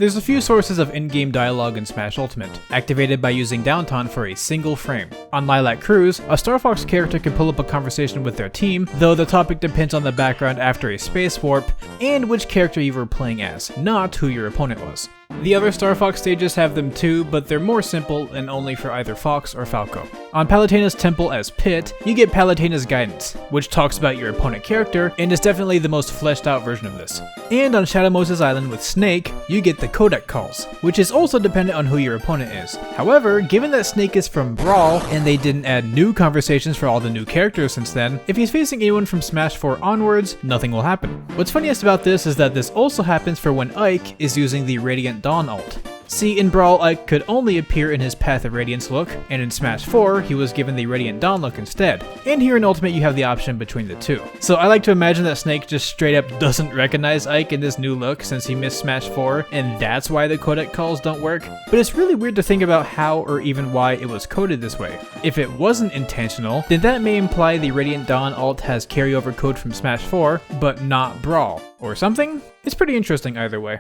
There's a few sources of in-game dialogue in Smash Ultimate, activated by using downton for a single frame. On Lilac Cruise, a Star Fox character can pull up a conversation with their team, though the topic depends on the background after a space warp, and which character you were playing as, not who your opponent was. The other Star Fox stages have them too, but they're more simple and only for either Fox or Falco. On Palutena's Temple as Pit, you get Palutena's Guidance, which talks about your opponent character, and is definitely the most fleshed out version of this. And on Shadow Moses Island with Snake, you get the Codec calls, which is also dependent on who your opponent is. However, given that Snake is from Brawl, and they didn't add new conversations for all the new characters since then, if he's facing anyone from Smash 4 onwards, nothing will happen. What's funniest about this is that this also happens for when Ike is using the Radiant Dawn ult. See, in Brawl, Ike could only appear in his Path of Radiance look, and in Smash 4, he was given the Radiant Dawn look instead. And here in Ultimate, you have the option between the two. So I like to imagine that Snake just straight up doesn't recognize Ike in this new look since he missed Smash 4, and that's why the codec calls don't work. But it's really weird to think about how or even why it was coded this way. If it wasn't intentional, then that may imply the Radiant Dawn ult has carryover code from Smash 4, but not Brawl, or something? It's pretty interesting either way.